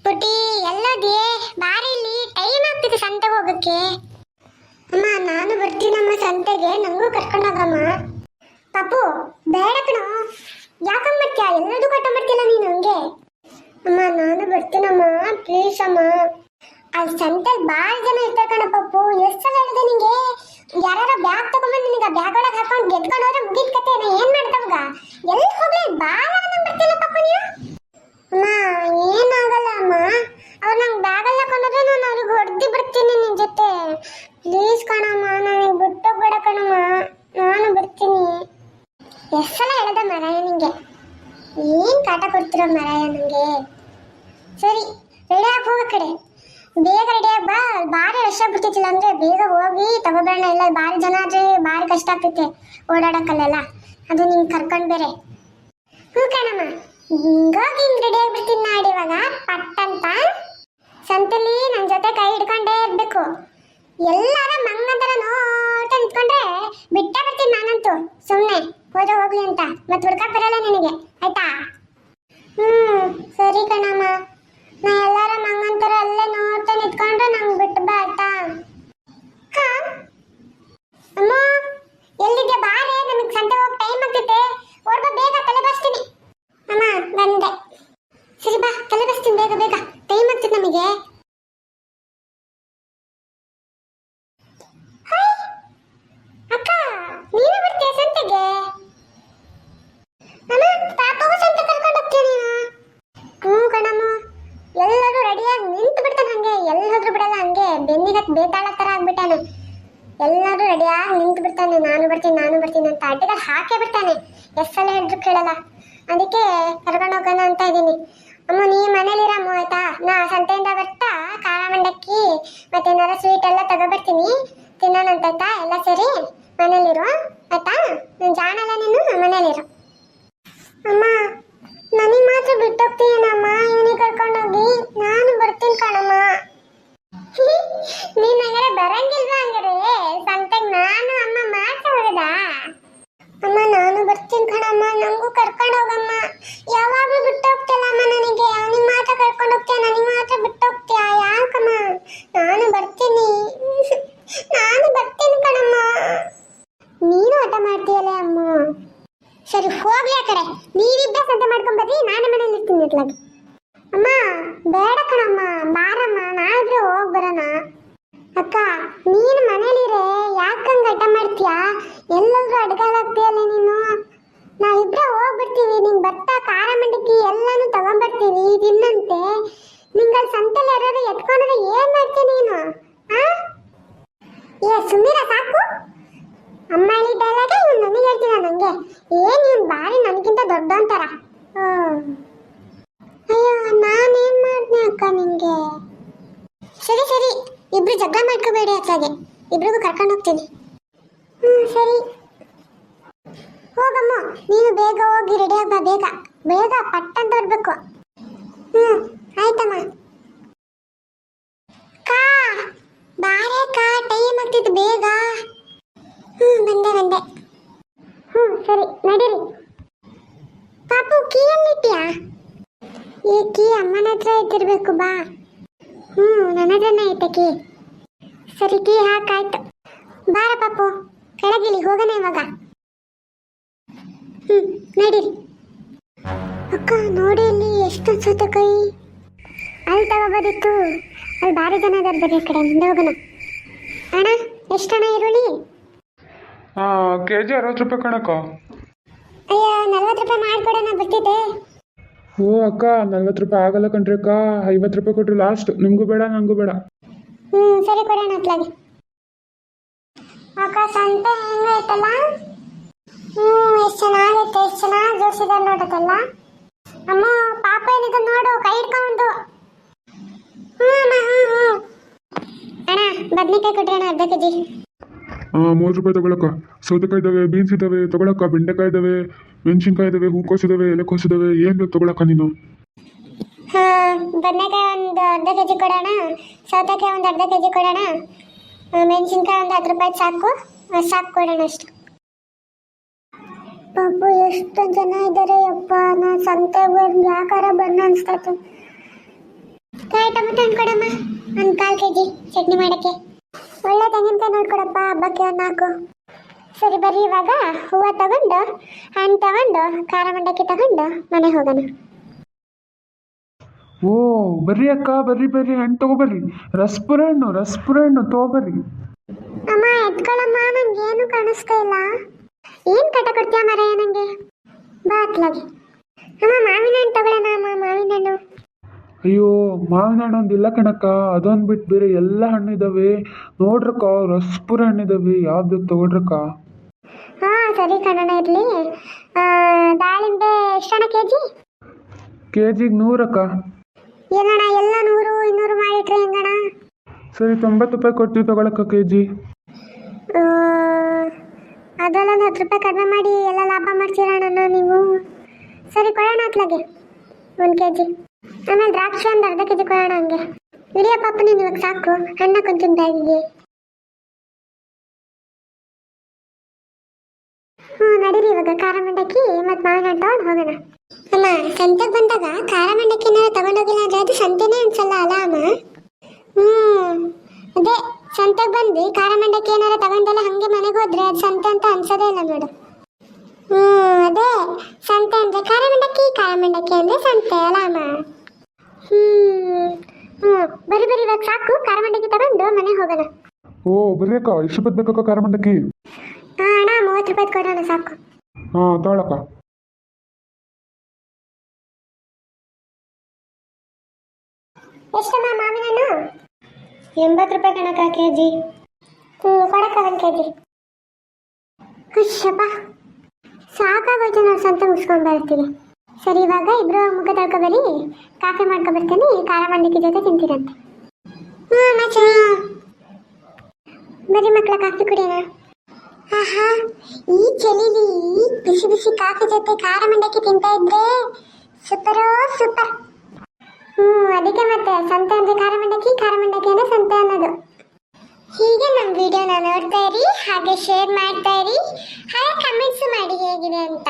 ಪುಟಿ ಎಲ್ಲೋದಿ ಬಾರಿ ಇಲ್ಲಿ ಟೈಮ್ ಆಗ್ತಿದೆ ಸಂತೆಗೆ ಹೋಗಕ್ಕೆ. ಅಮ್ಮ ನಾನು ಬರ್ತೀನಮ್ಮ ಸಂತೆಗೆ, ನಂಗೂ ಕರ್ಕೊಂಡೋಗಮ್ಮ. ಪಾಪು ಬೇಡ ಕಣೋ, ಯಾಕಂಗ್ ಬರ್ತೀಯ? ಎಲ್ಲದೂ ಕರ್ಕೊಂಡ್ಬರ್ತೀನ ನೀನು ಹಂಗೆ. ಅಮ್ಮ ನಾನು ಬರ್ತೀನಮ್ಮ, ಪ್ಲೀಸ್ ಅಮ್ಮ. ಅಲ್ಲಿ ಸಂತೆಗೆ ಭಾಳ ಜನ ಇರ್ತಾರೆ ಕಣ ಪಪ್ಪು. ಎಷ್ಟು ಸಲ ಹೇಳಿದೆ ನಿಂಗೆ, ಯಾರು ಬ್ಯಾಗ್ ತಗೊಂಡ್ಬಂದು ನಿನಗೆ ಬ್ಯಾಗ್ ಒಳಗೆ ಹಾಕೊಂಡು ಗೆದ್ಕೊಂಡು ಹೋದ್ರೆ ಮುಗಿದ ಕತೆ. ನಾ ಏನ್ ಮಾಡ್ದವಾಗ ಎಲ್ಲಿ ಹೋಗ್ಲಿ ಭಾಳ ಬರ್ತಿಲ್ಲ ಪಪ್ಪು ನೀವು. ಅಮ್ಮ ಏನಾಗಲ್ಲ ಅಮ್ಮ, ಅವ್ರು ನಂಗೆ ಬ್ಯಾಗಲ್ಲಿ ಹಾಕೊಂಡ್ರೆ ನಾನು ಅವ್ರಿಗೆ ಹೊಡೆದು ಬಿಡ್ತೀನಿ ನಿನ್ನ ಜೊತೆ. ಪ್ಲೀಸ್ ಕಣಮ್ಮ, ನನಗೆ ಬಿಟ್ಟೋಗ್ಬೇಡ ಕಣಮ್ಮ, ನಾನು ಬರ್ತೀನಿ. ಎಷ್ಟು ಸಲ ಹೇಳದ ಮರಾಯ ನಿಂಗೆ, ಏನು ಕಾಟ ಕೊಡ್ತಿರೋ ಮರಾಯ ನನಗೆ. ಸರಿ ರೆಡಿ ಆಗಿ ಹೋಗೋ ಕಡೆ, ಬೇಗ ರೆಡಿಯಾಗಿ ಬಾ. ಭಾರಿ ರಶ್ ಆಗ್ಬಿಡ್ತಿಲ್ಲ ಅಂದರೆ ಬೇಗ ಹೋಗಿ ತಗೋಬೇಡ. ಇಲ್ಲ ಭಾರಿ ಜನ ಆದರೆ ಭಾರಿ ಕಷ್ಟ ಆಗ್ತೈತೆ ಓಡಾಡೋಕ್ಕಲ್ಲೆಲ್ಲ, ಅದು ನಿಂಗೆ ಕರ್ಕೊಂಡು ಬೇರೆ. ಹ್ಞೂ ಕಣಮ್ಮ, ಹಿಂಗೋಗಿ ಹಿಂಗೆ ರೆಡಿ ಆಗಿಬಿಡ್ತೀನಿ ನಾಡಿ. ಇವಾಗ ಪಟ್ಟಂತ ಸಂತೆಲಿ ನನ್ನ ಜೊತೆ ಕೈ ಹಿಡ್ಕೊಂಡೇ ಇರಬೇಕು. ಎಲ್ಲಾರ ಮಂಗಂತರ ನೋಡ್ತಾ ನಿಂತ್ಕೊಂಡ್ರೆ ಬಿಟ್ಟೇ ಬರ್ತೀನಿ ನಾನಂತೂ. ಸುಮ್ಮನೆ ಹೋದ್ರೆ ಹೋಗ್ಲಿ ಅಂತ ಮತ್ತೆ ಹುಡ್ಕಕ್ ಬರಲ್ಲ ನಿನಗೆ, ಆಯ್ತಾ? ಸರಿ ಕಣಮ್ಮ, ನಾ ಎಲ್ಲಾರ ಮಂಗಂತರ ಅಲ್ಲೇ ನೋಡ್ತಾ ನಿಂತ್ಕೊಂಡ್ರೆ ನಂಗೆ ಬಿಟ್ಟು ಬಾ, ಆಯ್ತಾ? ಹಾ ಅಮ್ಮ ಎಲ್ಲಿದ್ಯಾ? ಬಾರೆ, ನಮಗೆ ಸಂತೆ ಹೋಗಿ ಟೈಮ್ ಆಗ್ತೈತೆ. ಓಡ್ಬಾ ಬೇಗ, ತಲೆ ಬರ್ಸ್ತೀನಿ. ಅಮ್ಮ ಬಂದೆ. ಸರಿ ಬಾ, ತಲೆ ಬರ್ಸ್ತೀನಿ ಬೇಗ ಬೇಗ, ಟೈಮ್ ಆಗ್ತೈತೆ ನಮಗೆ. ಅಕ್ಕ ನೀನು ಬರ್ತೀಯ ಸಂತೆಗೆ? ಅಮ್ಮ ಪಾಪಗೂ ಸಂತೆ ಕರ್ಕೊಂಡು ಹೋಗ್ತೀನಿ. ಹ್ಞೂ ಕಣಮ್ಮ, ಎಲ್ಲರೂ ರೆಡಿಯಾಗಿ ನಿಂತು ಬಿಡ್ತಾನೆ ಹಂಗೆ, ಎಲ್ಲಿ ಹೋದ್ರು ಬಿಡಲ್ಲ. ಹಂಗೆ ಬೆನ್ನಿಗೆ ಬೇತಾಳ ಥರ ಆಗ್ಬಿಟ್ಟಾನೆ. ಎಲ್ಲರೂ ರೆಡಿಯಾಗಿ ನಿಂತು ಬಿಡ್ತಾನೆ, ನಾನು ಬರ್ತೀನಿ ನಾನು ಬರ್ತೀನಿ ಅಂತ ಅಡ್ಡಿಗೆ ಹಾಕೇ ಬಿಡ್ತಾನೆ. ಎಷ್ಟು ಸಲ ಹೇಳಿದ್ರು ಕೇಳಲ್ಲ. ಅದಕ್ಕೆ ಕರ್ಕೊಂಡು ಹೋಗೋಣ ಅಂತ ಇದ್ದೀನಿ. ಅಮ್ಮ ನೀ ಮನೇಲಿರಮ್ಮ, ಆಯ್ತಾ? ನಾ ಸಂತೆಯಿಂದ ಬರ್ತಾ ಖಾರ ಮಂಡಕ್ಕಿ ಮತ್ತೆ ಏನಾರ ಸ್ವೀಟ್ ಎಲ್ಲ ತಗೊಬರ್ತೀನಿ, ತಿನ್ನೋಣಂತ, ಆಯ್ತಾ? ಎಲ್ಲ ಸರಿ ಮನೇಲಿರು, ಆಯ್ತಾ? ನಾನು ಜಾಣಲ್ಲ, ನೀನು ಮನೇಲಿರು. ಅಮ್ಮ ನನಗೆ ಮಾತ್ರ ಬಿಟ್ಟೋಗ್ತೀನಮ್ಮ, ಇವನಿಗೆ ಕರ್ಕೊಂಡೋಗಿ. ನಾನು ಬರ್ತೀನಿ ಕಣಮ್ಮ. ನೀನು ಹಂಗಾರೆ ಬರಂಗಿಲ್ವಾ? ಹಂಗಾರೆ ಸಂತೆಗೆ ನಾನು ಅಮ್ಮ ಮಾತ್ರ ಹೋಗದಾ? ಅಮ್ಮ ನಾನು ಬರ್ತೀನಿ ಕಣಮ್ಮ, ನಂಗೂ ಕರ್ಕೊಂಡು ಹೋಗಮ್ಮ. ಯಾವಾಗಲೂ ಬಿಟ್ಟು ಹೋಗ್ತಿಲ್ಲಮ್ಮ ನನಗೆ. ಅವನಿಗೆ ಮಾತ್ರ ಕರ್ಕೊಂಡು ಹೋಗ್ತೀಯ, ನನಗೆ ಮಾತ್ರ ಬಿಟ್ಟು ಹೋಗ್ತೀಯ, ಯಾಕಮ್ಮ? ನಾನು ಬರ್ತೀನಿ, ನಾನು ಬರ್ತೀನಿ ಕಣಮ್ಮ. ನೀನು ಆಟ ಮಾಡ್ತೀಯಲ್ಲ ಅಮ್ಮ. ಸರಿ ಹೋಗ್ಲಿ ಆ ಕಡೆ, ನೀವಿಬ್ಬರೇ ಸಂತೆ ಮಾಡ್ಕೊಂಬರ್ರಿ, ನಾನೇ ಮನೇಲಿ ಇರ್ತೀನಿ ಇಟ್ಲಾಗಿ. ಅಮ್ಮ ಬೇಡ ಕಣಮ್ಮ, ಬಾರಮ್ಮ, ನಾವಿಬ್ರೆ ಹೋಗಿ ಬರೋಣ. ಅಕ್ಕ ನೀನು ಮನೇಲಿರೇ, ಯಾಕಂಗೆ ಆಟ ಮಾಡ್ತೀಯಾ? ಎಲ್ಲರೂ ಅಡ್ಗಾಲಾಗ್ತೀಯಲ್ಲ ನೀನು. ನಾವಿಬ್ರೆ ಹೋಗ್ಬಿಡ್ತೀವಿ, ನಿಂಗೆ ಬರ್ತಾ ಖಾರ ಮಂಡಕ್ಕಿ ಎಲ್ಲಾನು ತಗೊಂಡ್ಬರ್ತೀವಿ, ತಿನ್ನಂತೆ. ನಿಂಗಲ್ಲಿ ಸಂತೆಲಿ ಯಾರು ಎತ್ಕೊಂಡ್ರೆ ಏನು ಮಾಡ್ತೀನಿ ನೀನು? ಸುಮ್ಮೀರ ಸಾಕು. ಅಮ್ಮ ಹೇಳಿ ಡೈಲಾಗ ಇವ್ನು ನನಗೆ ಹೇಳ್ತೀನ ನನಗೆ. ಏನು ಇವ್ನು ಭಾರಿ ನನಗಿಂತ ದೊಡ್ಡ ಅಂತಾರ. ಅಯ್ಯೋ ನಾನೇನು ಮಾಡ್ದೆ ಅಕ್ಕ ನಿಂಗೆ? ಸರಿ ಸರಿ, ಇಬ್ರು ಜಗಳ ಮಾಡ್ಕೋಬೇಡಿ ಅತ್ತಾಗೆ, ಇಬ್ರಿಗೂ ಕರ್ಕೊಂಡು ಹೋಗ್ತೀನಿ. ಸರಿ ಹೋಗಮ್ಮ, ನೀನು ಬೇಗ ಹೋಗಿ ರೆಡಿಯಾಗಿ ಬಾ, ಬೇಗ ಬೇಗ ಪಟ್ಟಂತ ಬರಬೇಕು. ಆಯ್ತಮ್ಮ. ಕಾ ಬಾರೆ ಕಾ, ಟೈಮ್ ಆಗ್ತಿತ್ತು, ಬೇಗ. ಬಂದೆ ಬಂದೆ. ಸರಿ ನಡೀರಿ. ಪಾಪು ಕೀ ಎಲ್ಲಿಟ್ಯಾ? ಈ ಕೀ ಅಮ್ಮನ ಹತ್ರ ಇಟ್ಟಿರ್ಬೇಕು, ಬಾ. ನನ್ನ ಹತ್ರನೇ ಐತೆ ಕೀ. ಸರಿ ಕೀ ಹಾಕಾಯ್ತು, ಬಾರ ಪಾಪು, ಕೆಳಗಿಳಿ, ಹೋಗೋಣ ಇವಾಗ. ನಡೀರಿ. ಅಕ್ಕ ನೋಡಿ ಇಲ್ಲಿ ಎಷ್ಟು ಸೌತೆಕಾಯಿ. ಅಲ್ಲಿ ತಗೋಬೋದಿತ್ತು, ಅಲ್ಲಿ ಭಾರಿ ಜನ ಇದಾರೆ. ಬರ್ರಿ ಕಡೆ ಮುಂದೆ ಹೋಗೋಣ. ಅಣ್ಣ ಎಷ್ಟಣ್ಣ ಈರುಳ್ಳಿ? ಕೆಜಿ 60 ರೂಪಾಯಿ ಕಣಕ್ಕ. ಅಯ್ಯ 40 ರೂಪಾಯಿ ಮಾಡ್ಕೊಡೋಣ, ಬರ್ತಿದ್ದೆ. ಓ ಅಕ್ಕ 40 ರೂಪಾಯಿ ಆಗಲ್ಲ ಕಣ್ರಿ ಅಕ್ಕ, 50 ರೂಪಾಯಿ ಕೊಟ್ರಿ ಲಾಸ್ಟ್. ನಿಮಗೂ ಬೇಡ ನನಗೂ ಬೇಡ. ಸರಿ ಕೊಡೋಣ ಅತ್ಲಾಗೆ. ಅಕ್ಕ ಸಂತೆ ಹೆಂಗೈತಲ್ಲ? ಎಷ್ಟು ಚೆನ್ನಾಗೈತೆ, ಎಷ್ಟು ಚೆನ್ನಾಗಿ ಜೋಡಿಸಿದಾರೆ ನೋಡೋದಲ್ಲ. ಅಮ್ಮ ಪಾಪ ಏನಿದೆ ನೋಡು, ಕೈ ಹಿಡ್ಕೊಂಡು. ಅಣ್ಣ ಬದ್ನೆಕಾಯಿ ಕೊಡ್ರಿ ಅಣ್ಣ, ಅರ್ಧ ಕೆಜಿ. 30 ರೂಪಾಯಿ ತಗೊಳಕ್ಕ. ಸೌತೆಕಾಯಿ ಇದಾವೆ, ಬೀನ್ಸ್ ಇದಾವೆ ತಗೊಳಕ್ಕ, ಬೆಂಡೆಕಾಯಿ ಇದಾವೆ, ಮೆಣಸಿನ್ಕಾಯಿ ಇದಾವೆ, ಹೂಕೋಸು ಇದಾವೆ, ಎಲೆಕೋಸು ಇದಾವೆ. ಏನು ಬೇಕು ತಗೊಳಕ್ಕ ನೀನು? ಬದನೆಕಾಯಿ ಒಂದು ಅರ್ಧ ಕೆಜಿ ಕೊಡೋಣ, ಸೌತೆಕಾಯಿ ಒಂದು ಅರ್ಧ ಕೆಜಿ ಕೊಡೋಣ, ಮೆಣಸಿನ್ಕಾಯಿ ಒಂದು 10 ರೂಪಾಯಿ ಸಾಕು, ಸಾಕು ಕೊಡೋಣ ಅಷ್ಟು. ಪಾಪು ಎಷ್ಟು ಜನ ಇದ್ದಾರೆ ಯಪ್ಪ, ನಾ ಸಂತೆಗೆ ಯಾಕಾರ ಬಣ್ಣ ಅನ್ಸ್ತೈತೆ. ಕಾಯಿ ಟೊಮೆಟೊ ಹಣ್ಣು ಕೊಡಮ್ಮ, ಒಂದು 1/4 kg ಚಟ್ನಿ ಮಾಡೋಕ್ಕೆ. ಒಳ್ಳೆ ತೆಂಗಿನಕಾಯಿ ನೋಡ್ಕೊಡಪ್ಪ, ಹಬ್ಬಕ್ಕೆ ಒಂದು 4. ಸರಿ ಬರ್ರಿ, ಇವಾಗ ಹೂವು ತಗೊಂಡು ಹಣ್ಣು ತಗೊಂಡು ಖಾರ ಮಂಡಕ್ಕಿ ತಗೊಂಡು ಮನೆಗೆ ಹೋಗೋಣ. ಓ ಬರ್ರಿ ಅಕ್ಕ, ಬರ್ರಿ ಬರ್ರಿ, ಹಣ್ಣು ತಗೋಬರ್ರಿ. ರಸ್ಪುರ ಹಣ್ಣು ತಗೋಬರ್ರಿ. ಅಮ್ಮ ಎತ್ಕೊಳ್ಳಮ್ಮ, ನಂಗೆ ಏನು ಕಾಣಿಸ್ತಾ ಇಲ್ಲ. ಏನು ಕಟ ಕೊಡ್ತೀಯ ಮರೆಯ ನನಗೆ? ಬಾ ಅತ್ಲಾಗಿ. ಅಮ್ಮ ಮಾವಿನ ಹಣ್ಣು ತಗೊಳ್ಳೋಣ ಅಮ್ಮ, ಮಾವಿನ ಹಣ್ಣು. ಅಯ್ಯೋ ಮಾವಿನ ಹಣ್ಣು ಒಂದಿಲ್ಲ ಕಣಕ್ಕ, ಅದೊಂದು ಬಿಟ್ಟು ಬೇರೆ ಎಲ್ಲ ಹಣ್ಣು ಇದ್ದಾವೆ ನೋಡ್ರಕ್ಕ. ರಸ್ಪುರ ಹಣ್ಣಿದಾವೆ, ಯಾವ್ದು ತಗೊಳ್ರಕ್ಕ. ಹಾಂ ಸರಿ ಕಣಣ್ಣ, ಇರಲಿ. ದಾಳಿಂಬೆ ಎಷ್ಟಣ್ಣ kg? ಕೆಜಿಗೆ 100 ಅಕ್ಕ. ಏನಣ್ಣ ಎಲ್ಲ 100 200 ಮಾಡಿಟ್ರೆ ಹೆಂಗಣ್ಣ? ಸರಿ 90 ರೂಪಾಯಿ ಕೊಡ್ತೀವಿ ತಗೊಳಕ್ಕ ಕೆಜಿ. ಅದರಲ್ಲೊಂದು 10 ರೂಪಾಯಿ ಕಡಿಮೆ ಮಾಡಿ ಎಲ್ಲ ಲಾಭ ಮಾಡ್ತೀರಣ್ಣ ನೀವು. ಸರಿ ಕೊಡೋಣ ಅತ್ಲಾಗೆ 1 kg. ಆಮೇಲೆ ದ್ರಾಕ್ಷಿ ಒಂದು ಅರ್ಧ kg ಕೊಡೋಣ ಹಂಗೆ. ಇಡಿಯ ಪಾಪ ನೀನು ಇವಾಗ ಸಾಕು, ಹಣ್ಣ ಕೊಂಚ ಬ್ಯಾಗಿಗೆ. ಹ್ಞೂ ನಡೀರಿ, ಇವಾಗ ಖಾರ ಮಂಡಕ್ಕಿ ಮತ್ತು ಮಾವಿನ ಹಣ್ಣು ತಗೊಂಡು ಹೋಗೋಣ. ಅಮ್ಮ ಸಂತೆಗೆ ಬಂದಾಗ ಖಾರ ಮಂಡಕ್ಕಿ ಏನಾದ್ರು ತಗೊಂಡೋಗಿಲ್ಲ ಅಂದರೆ ಅದು ಸಂತೆನೇ ಅನ್ಸಲ್ಲ ಅಲ್ಲ ಅಮ್ಮ? ಅದೇ ಸಂತೆಗೆ ಬಂದು ಖಾರ ಮಂಡಕ್ಕಿ ಏನಾರು ತಗೊಂಡೆಲ್ಲ ಹಾಗೆ ಮನೆಗೆ ಹೋದ್ರೆ ಅದು ಸಂತೆ ಅಂತ ಅನ್ಸೋದೇ ಇಲ್ಲ ನೋಡು. ಅದೇ ಸಂತೆ ಅಂದರೆ ಖಾರ ಮಂಡಕ್ಕಿ ಅಂದರೆ ಸಂತೆ ಅಲ್ಲ ಅಮ್ಮ? ಬರಿ ಇವಾಗ ಸಾಕು, ಖಾರ ಮಂಡಕ್ಕಿ ತಗೊಂಡು ಮನೆಗೆ ಹೋಗೋಣ. ಓ ಬರ್ರಿ ಅಕ್ಕ, ಎಷ್ಟು ರೂಪಾಯಿ ಬೇಕಕ್ಕ ಖಾರ ಮಂಡಕ್ಕಿ? ಹಾಂ ಅಣ್ಣ 30 ರೂಪಾಯಿ ಕೊಡೋಣ ಸಾಕು. ಹಾಂ ತಗೊಳಕ್ಕ. ಎಷ್ಟಮ್ಮ ಮಾವಿನ ಹಣ್ಣು? 80 ರೂಪಾಯಿ ಕಣಕ್ಕ kg. ಕೊಡಕ್ಕ 1 kg. ಹುಷಪ್ಪ ಸಾಕಾಗೋಯ್ತು, ನಾವು ಸಂತೆ ಮುಗಿಸ್ಕೊಂಡು ಬರ್ತೀವಿ. ಸರಿ ಇವಾಗ ಇಬ್ರು ಮುಖ ತೊಳ್ಕೊಬರಿ, ಕಾಫಿ ಮಾಡ್ಕೊಬರ್ತೀನಿ, ಖಾರ ಮಂಡಕ್ಕಿ ಜೊತೆ ತಿಂತೀರಂತೆ. ಬರೀ ಮಕ್ಕಳ ಕಾಫಿ ಕುಡಿಯೋಣ. ಆಹಾ ಈ ಚಳಿಲಿ ಬಿಸಿ ಬಿಸಿ ಕಾಫಿ ಜೊತೆ ಖಾರ ಮಂಡಕ್ಕಿ ತಿಂತಾ ಇದ್ರೆ ಸೂಪರ್. ಅದಕ್ಕೆ ಮತ್ತೆ ಸಂತೆ ಅಂದ್ರೆ ಖಾರ ಮಂಡಕ್ಕಿ ಅಂದ್ರೆ ಸಂತೆ ಅನ್ನೋದು. ಹೀಗೆ ನಮ್ಮ ವಿಡಿಯೋನ ನೋಡ್ತಾ ಇರಿ, ಹಾಗೆ ಶೇರ್ ಮಾಡ್ತಾ ಇರಿ, ಹಾಗೆ ಕಮೆಂಟ್ಸ್ ಮಾಡಿ ಹೇಗಿದೆ ಅಂತ.